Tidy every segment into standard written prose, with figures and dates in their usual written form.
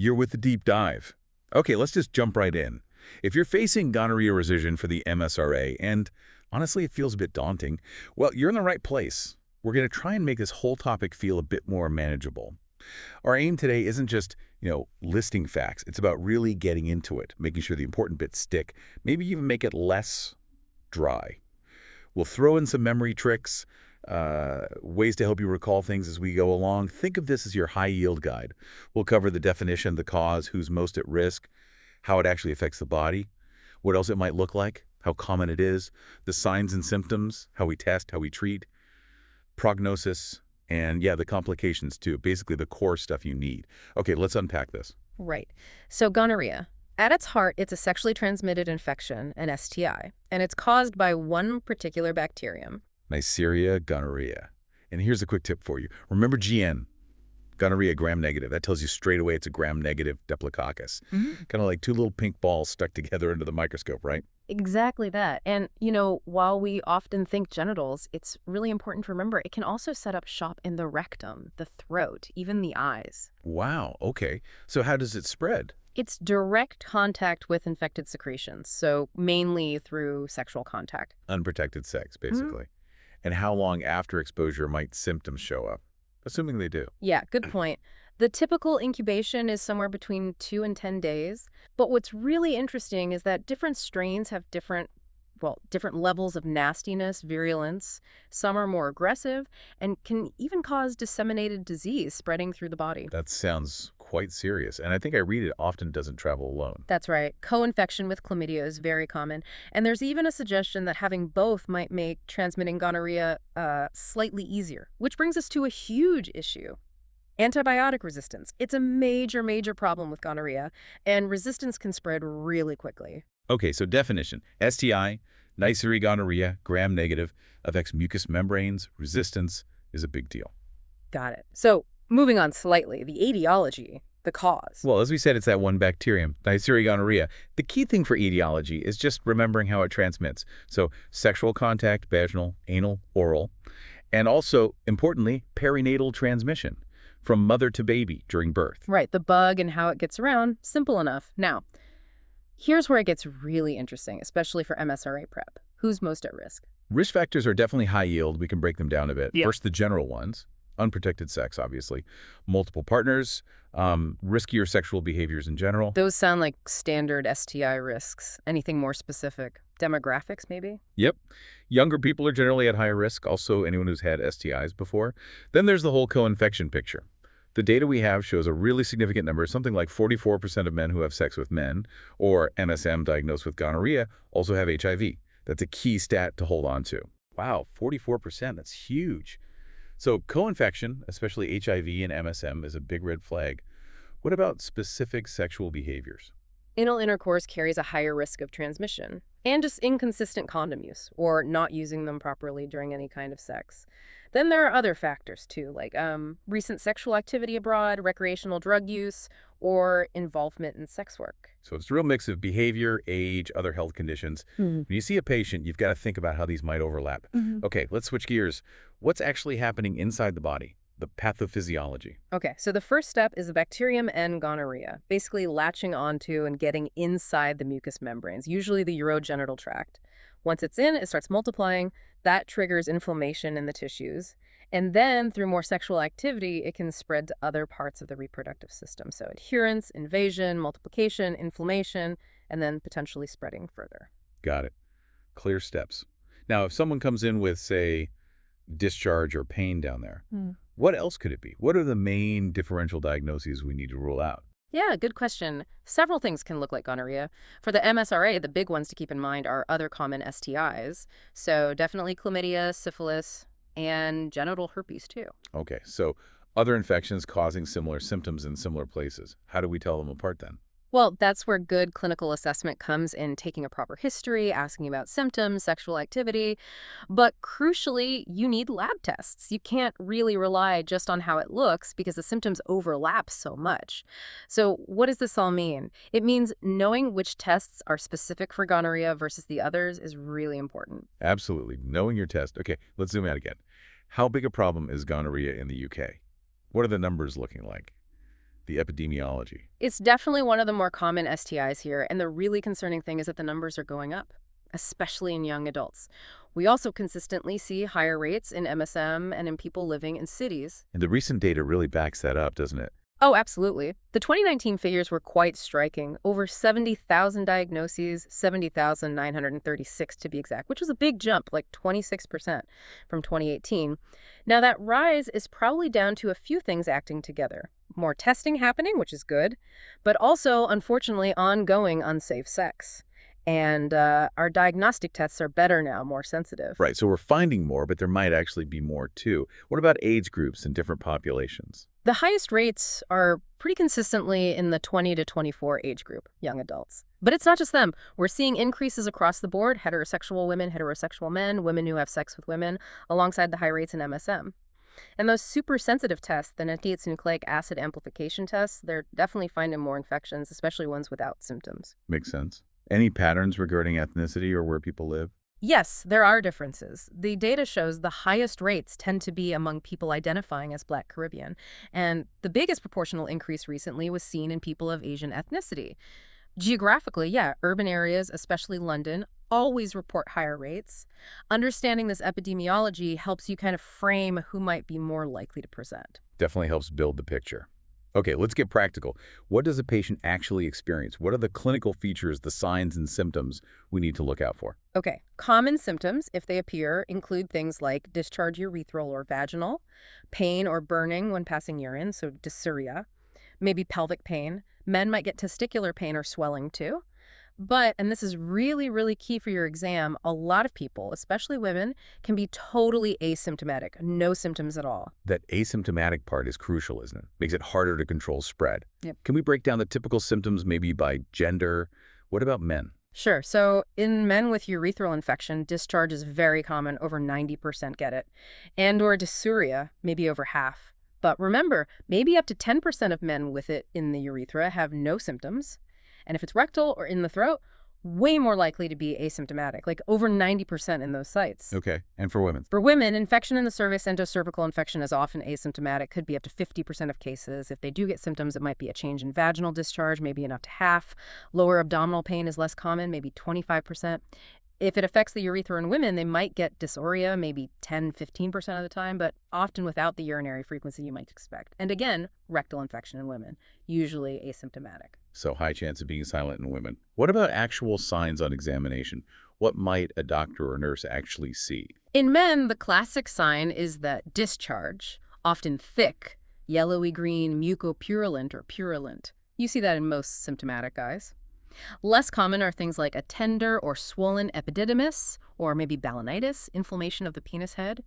You're with the deep dive. Okay, let's just jump right in. If you're facing gonorrhea rescission for the MSRA, and honestly it feels a bit daunting, well, you're in the right place. We're going to try and make this whole topic feel a bit more manageable. Our aim today isn't just, listing facts. It's about really getting into it, making sure the important bits stick, maybe even make it less dry. We'll throw in some memory tricks, ways to help you recall things as we go along. Think of this as your high-yield guide. We'll cover the definition, the cause, who's most at risk, how it actually affects the body, what else it might look like, how common it is, the signs and symptoms, how we test, how we treat, prognosis, and yeah, the complications too, basically the core stuff you need. Okay, let's unpack this. Right. So gonorrhea. At its heart, it's a sexually transmitted infection, an STI, and it's caused by one particular bacterium. Neisseria gonorrhea. And here's a quick tip for you. Remember GN, gonorrhea gram-negative. That tells you straight away it's a gram-negative Diplococcus. Kind of like two little pink balls stuck together under the microscope, right? Exactly that. And, while we often think genitals, it's really important to remember it can also set up shop in the rectum, the throat, even the eyes. Wow, okay. So how does it spread? It's direct contact with infected secretions, so mainly through sexual contact. Unprotected sex, basically. And how long after exposure might symptoms show up? Assuming they do. Yeah, good point. The typical incubation is somewhere between 2 and 10 days. But what's really interesting is that different strains have different levels of nastiness, virulence. Some are more aggressive and can even cause disseminated disease spreading through the body. That sounds quite serious. And I think I read it often doesn't travel alone. That's right. Co-infection with chlamydia is very common. And there's even a suggestion that having both might make transmitting gonorrhea slightly easier, which brings us to a huge issue. Antibiotic resistance. It's a major, major problem with gonorrhea, and resistance can spread really quickly. Okay, so definition. STI, Neisseria gonorrhea, gram-negative, affects mucous membranes. Resistance is a big deal. Got it. So, moving on slightly, the etiology, the cause. Well, as we said, it's that one bacterium, Neisseria gonorrhea. The key thing for etiology is just remembering how it transmits. So, sexual contact, vaginal, anal, oral, and also, importantly, perinatal transmission from mother to baby during birth. Right, the bug and how it gets around, simple enough. Now, here's where it gets really interesting, especially for MSRA prep. Who's most at risk? Risk factors are definitely high yield. We can break them down a bit. Yeah. First, the general ones. Unprotected sex, obviously. Multiple partners, riskier sexual behaviors in general. Those sound like standard STI risks. Anything more specific? Demographics, maybe? Yep. Younger people are generally at higher risk, also anyone who's had STIs before. Then there's the whole co-infection picture. The data we have shows a really significant number, something like 44% of men who have sex with men, or MSM diagnosed with gonorrhea, also have HIV. That's a key stat to hold on to. Wow, 44%, that's huge. So co-infection, especially HIV and MSM, is a big red flag. What about specific sexual behaviors? Anal intercourse carries a higher risk of transmission, and just inconsistent condom use, or not using them properly during any kind of sex. Then there are other factors, too, like recent sexual activity abroad, recreational drug use, or involvement in sex work. So it's a real mix of behavior, age, other health conditions. When you see a patient, you've got to think about how these might overlap. Okay, let's switch gears. What's actually happening inside the body? The pathophysiology. Okay, so the first step is the bacterium and gonorrhea, basically latching onto and getting inside the mucous membranes, usually the urogenital tract. Once it's in, it starts multiplying. That triggers inflammation in the tissues. And then, through more sexual activity, it can spread to other parts of the reproductive system. So adherence, invasion, multiplication, inflammation, and then potentially spreading further. Got it. Clear steps. Now, if someone comes in with, say, discharge or pain down there, what else could it be? What are the main differential diagnoses we need to rule out? Yeah, good question. Several things can look like gonorrhea. For the MSRA, the big ones to keep in mind are other common STIs. So definitely chlamydia, syphilis, and genital herpes too. Okay, so other infections causing similar symptoms in similar places. How do we tell them apart then? Well, that's where good clinical assessment comes in, taking a proper history, asking about symptoms, sexual activity. But crucially, you need lab tests. You can't really rely just on how it looks because the symptoms overlap so much. So what does this all mean? It means knowing which tests are specific for gonorrhea versus the others is really important. Absolutely. Knowing your test. Okay, let's zoom out again. How big a problem is gonorrhea in the UK? What are the numbers looking like? the epidemiology. It's definitely one of the more common STIs here, and the really concerning thing is that the numbers are going up, especially in young adults. We also consistently see higher rates in MSM and in people living in cities. And the recent data really backs that up, doesn't it? Oh, absolutely. The 2019 figures were quite striking. Over 70,000 diagnoses, 70,936 to be exact, which was a big jump, like 26% from 2018. Now, that rise is probably down to a few things acting together. More testing happening, which is good, but also, unfortunately, ongoing unsafe sex. And our diagnostic tests are better now, more sensitive. Right, so we're finding more, but there might actually be more too. What about age groups and different populations? The highest rates are pretty consistently in the 20 to 24 age group, young adults. But it's not just them. We're seeing increases across the board, heterosexual women, heterosexual men, women who have sex with women, alongside the high rates in MSM. And those super sensitive tests, the Nadeit's nucleic acid amplification tests, they're definitely finding more infections, especially ones without symptoms. Makes sense. Any patterns regarding ethnicity or where people live? Yes, there are differences. The data shows the highest rates tend to be among people identifying as Black Caribbean, and the biggest proportional increase recently was seen in people of Asian ethnicity. Geographically, yeah, urban areas, especially London, always report higher rates. Understanding this epidemiology helps you kind of frame who might be more likely to present. Definitely helps build the picture. Okay, let's get practical. What does a patient actually experience? What are the clinical features, the signs and symptoms we need to look out for? Okay, common symptoms, if they appear, include things like discharge urethral or vaginal, pain or burning when passing urine, so dysuria, maybe pelvic pain. Men might get testicular pain or swelling too. But, and this is really, really key for your exam, a lot of people, especially women, can be totally asymptomatic, no symptoms at all. That asymptomatic part is crucial, isn't it? Makes it harder to control spread. Yep. Can we break down the typical symptoms maybe by gender? What about men? Sure. So in men with urethral infection, discharge is very common. Over 90% get it. And or dysuria, maybe over half. But remember, maybe up to 10% of men with it in the urethra have no symptoms. And if it's rectal or in the throat, way more likely to be asymptomatic, like over 90% in those sites. Okay, and for women? For women, infection in the cervix, endocervical infection, is often asymptomatic, could be up to 50% of cases. If they do get symptoms, it might be a change in vaginal discharge, maybe in up to half. Lower abdominal pain is less common, maybe 25%. If it affects the urethra in women, they might get dysuria, maybe 10–15% of the time, but often without the urinary frequency you might expect. And again, rectal infection in women, usually asymptomatic. So high chance of being silent in women. What about actual signs on examination? What might a doctor or nurse actually see? In men, the classic sign is that discharge, often thick, yellowy green, mucopurulent or purulent. You see that in most symptomatic guys. Less common are things like a tender or swollen epididymis, or maybe balanitis, inflammation of the penis head.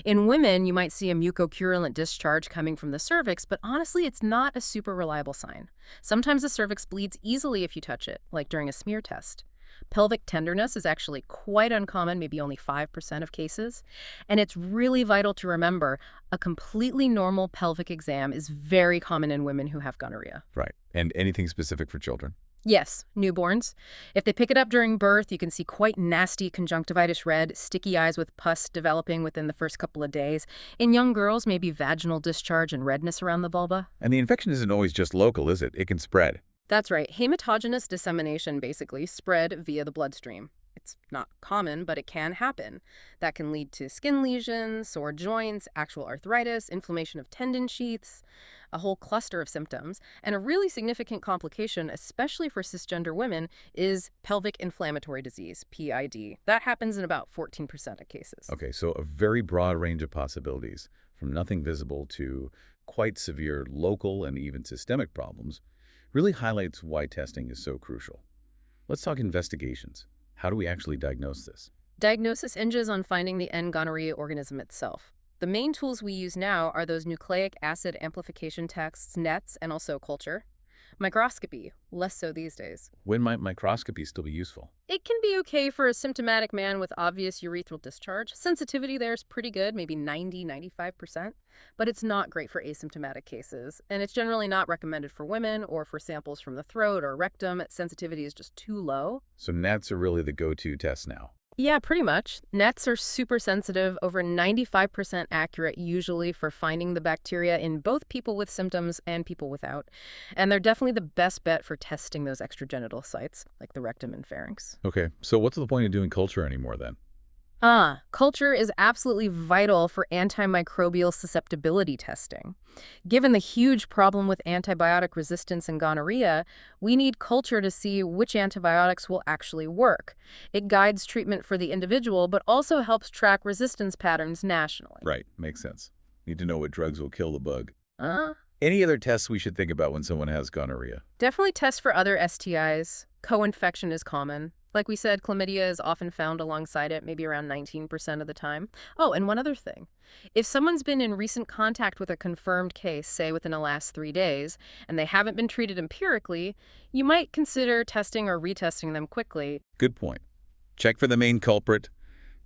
In women, you might see a mucopurulent discharge coming from the cervix, but honestly, it's not a super reliable sign. Sometimes the cervix bleeds easily if you touch it, like during a smear test. Pelvic tenderness is actually quite uncommon, maybe only 5% of cases. And it's really vital to remember, a completely normal pelvic exam is very common in women who have gonorrhea. Right. And anything specific for children? Yes, newborns. If they pick it up during birth, you can see quite nasty conjunctivitis red, sticky eyes with pus developing within the first couple of days. In young girls, maybe vaginal discharge and redness around the vulva. And the infection isn't always just local, is it? It can spread. That's right. Hematogenous dissemination basically spread via the bloodstream. It's not common, but it can happen. That can lead to skin lesions, sore joints, actual arthritis, inflammation of tendon sheaths, a whole cluster of symptoms. And a really significant complication, especially for cisgender women, is pelvic inflammatory disease, PID. That happens in about 14% of cases. Okay, so a very broad range of possibilities, from nothing visible to quite severe local and even systemic problems, really highlights why testing is so crucial. Let's talk investigations. How do we actually diagnose this? Diagnosis hinges on finding the N-gonorrhea organism itself. The main tools we use now are those nucleic acid amplification tests, NETs, and also culture. Microscopy, less so these days. When might microscopy still be useful? It can be okay for a symptomatic man with obvious urethral discharge. Sensitivity there is pretty good, maybe 90–95%, but it's not great for asymptomatic cases, and it's generally not recommended for women or for samples from the throat or rectum. Sensitivity is just too low. So NATs are really the go-to test now. Yeah, pretty much. Nets are super sensitive, over 95% accurate usually for finding the bacteria in both people with symptoms and people without. And they're definitely the best bet for testing those extragenital sites, like the rectum and pharynx. Okay, so what's the point of doing culture anymore then? Culture is absolutely vital for antimicrobial susceptibility testing. Given the huge problem with antibiotic resistance and gonorrhea, we need culture to see which antibiotics will actually work. It guides treatment for the individual, but also helps track resistance patterns nationally. Right, makes sense. Need to know what drugs will kill the bug. Uh, Any other tests we should think about when someone has gonorrhea? Definitely test for other STIs. Co-infection is common. Like we said, chlamydia is often found alongside it, maybe around 19% of the time. Oh, and one other thing. If someone's been in recent contact with a confirmed case, say within the last 3 days, and they haven't been treated empirically, you might consider testing or retesting them quickly. Good point. Check for the main culprit,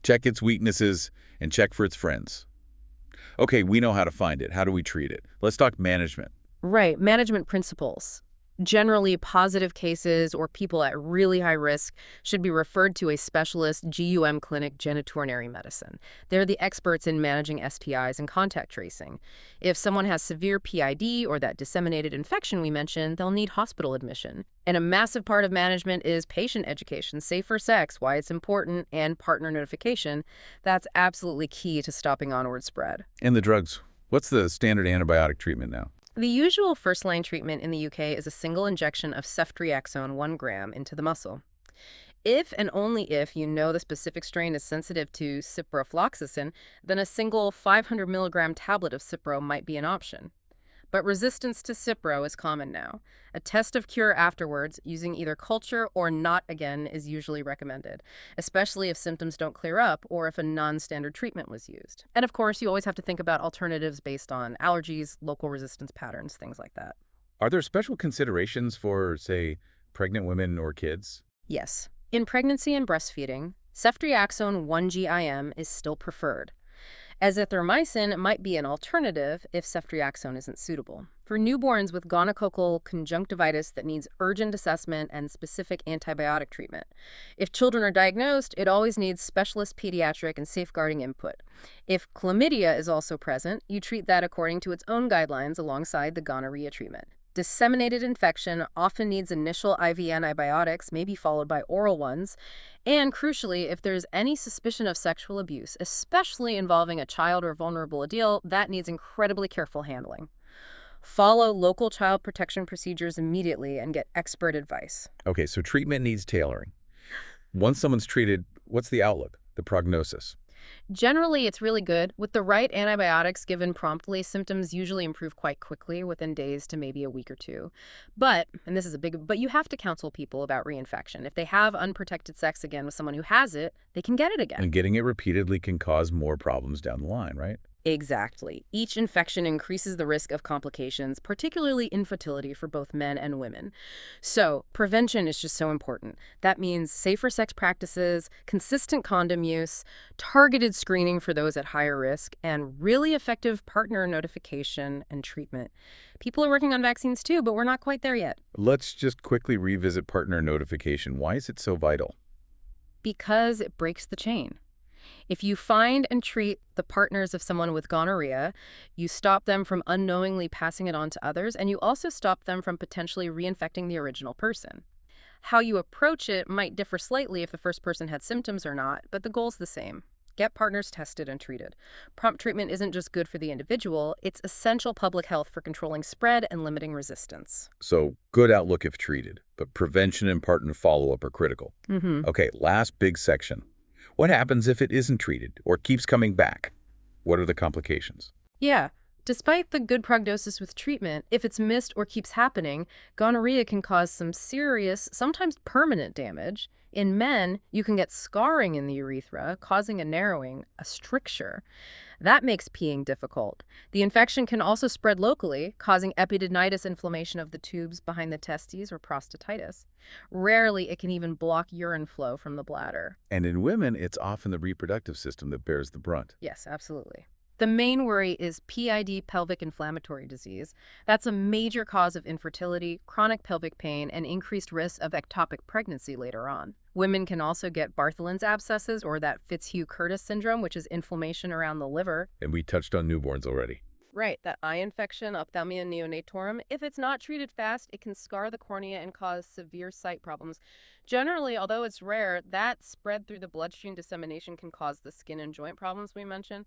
check its weaknesses, and check for its friends. Okay, we know how to find it. How do we treat it? Let's talk management. Right, management principles. Generally, positive cases or people at really high risk should be referred to a specialist GUM clinic, genitourinary medicine. They're the experts in managing STIs and contact tracing. If someone has severe PID or that disseminated infection we mentioned, they'll need hospital admission. And a massive part of management is patient education, safer sex, why it's important, and partner notification. That's absolutely key to stopping onward spread. And the drugs. What's the standard antibiotic treatment now? The usual first-line treatment in the UK is a single injection of ceftriaxone 1 gram into the muscle. If and only if you know the specific strain is sensitive to ciprofloxacin, then a single 500 milligram tablet of Cipro might be an option. But resistance to Cipro is common now. A test of cure afterwards, using either culture or not again, is usually recommended, especially if symptoms don't clear up or if a non-standard treatment was used. And of course, you always have to think about alternatives based on allergies, local resistance patterns, things like that. Are there special considerations for, say, pregnant women or kids? Yes. In pregnancy and breastfeeding, ceftriaxone 1 GIM is still preferred. Azithromycin might be an alternative if ceftriaxone isn't suitable. For newborns with gonococcal conjunctivitis that needs urgent assessment and specific antibiotic treatment. If children are diagnosed, it always needs specialist pediatric and safeguarding input. If chlamydia is also present, you treat that according to its own guidelines alongside the gonorrhea treatment. Disseminated infection often needs initial IV antibiotics, maybe followed by oral ones. And crucially, if there's any suspicion of sexual abuse, especially involving a child or vulnerable adult, that needs incredibly careful handling. Follow local child protection procedures immediately and get expert advice. Okay, so treatment needs tailoring. Once someone's treated, what's the outlook, the prognosis? Generally, it's really good. With the right antibiotics given promptly, symptoms usually improve quite quickly within days to maybe a week or two. But, and this is a big, but you have to counsel people about reinfection. If they have unprotected sex again with someone who has it, they can get it again. And getting it repeatedly can cause more problems down the line, right? Exactly. Each infection increases the risk of complications, particularly infertility for both men and women. So, prevention is just so important. That means safer sex practices, consistent condom use, targeted screening for those at higher risk, and really effective partner notification and treatment. People are working on vaccines too, but we're not quite there yet. Let's just quickly revisit partner notification. Why is it so vital? Because it breaks the chain. If you find and treat the partners of someone with gonorrhea, you stop them from unknowingly passing it on to others, and you also stop them from potentially reinfecting the original person. How you approach it might differ slightly if the first person had symptoms or not, but the goal's the same. Get partners tested and treated. Prompt treatment isn't just good for the individual, it's essential public health for controlling spread and limiting resistance. So, good outlook if treated, but prevention and partner follow-up are critical. Okay, last big section. What happens if it isn't treated or keeps coming back? What are the complications? Yeah. Despite the good prognosis with treatment, if it's missed or keeps happening, gonorrhea can cause some serious, sometimes permanent damage. In men, you can get scarring in the urethra, causing a narrowing, a stricture. That makes peeing difficult. The infection can also spread locally, causing epididymitis, inflammation of the tubes behind the testes, or prostatitis. Rarely, it can even block urine flow from the bladder. And in women, it's often the reproductive system that bears the brunt. Yes, absolutely. The main worry is PID, pelvic inflammatory disease. That's a major cause of infertility, chronic pelvic pain, and increased risk of ectopic pregnancy later on. Women can also get Bartholin's abscesses or that Fitzhugh-Curtis syndrome, which is inflammation around the liver. And we touched on newborns already. Right, that eye infection, ophthalmia neonatorum. If it's not treated fast, it can scar the cornea and cause severe sight problems. Generally, although it's rare, that spread through the bloodstream dissemination can cause the skin and joint problems we mentioned.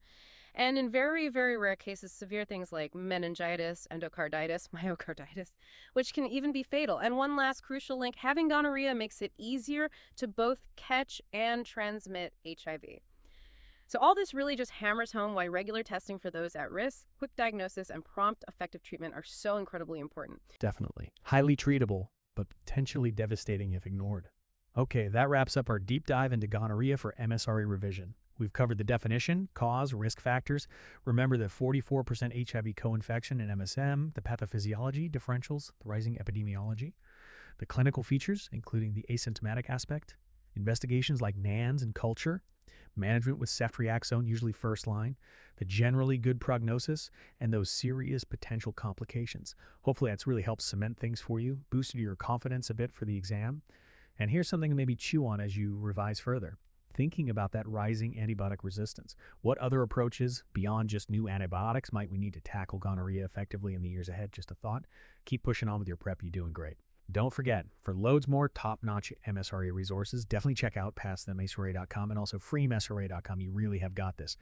And in very, very rare cases, severe things like meningitis, endocarditis, myocarditis, which can even be fatal. And one last crucial link, having gonorrhea makes it easier to both catch and transmit HIV. So all this really just hammers home why regular testing for those at risk, quick diagnosis, and prompt effective treatment are so incredibly important. Definitely. Highly treatable, but potentially devastating if ignored. Okay, that wraps up our deep dive into gonorrhea for MSRA revision. We've covered the definition, cause, risk factors. Remember the 44% HIV co-infection in MSM, the pathophysiology, differentials, the rising epidemiology, the clinical features, including the asymptomatic aspect, investigations like NANS and culture, management with ceftriaxone, usually first line, the generally good prognosis, and those serious potential complications. Hopefully that's really helped cement things for you, boosted your confidence a bit for the exam. And here's something to maybe chew on as you revise further. Thinking about that rising antibiotic resistance. What other approaches beyond just new antibiotics might we need to tackle gonorrhea effectively in the years ahead? Just a thought. Keep pushing on with your prep. You're doing great. Don't forget, for loads more top-notch MSRA resources, definitely check out pastthemsra.com and also freemsra.com. You really have got this.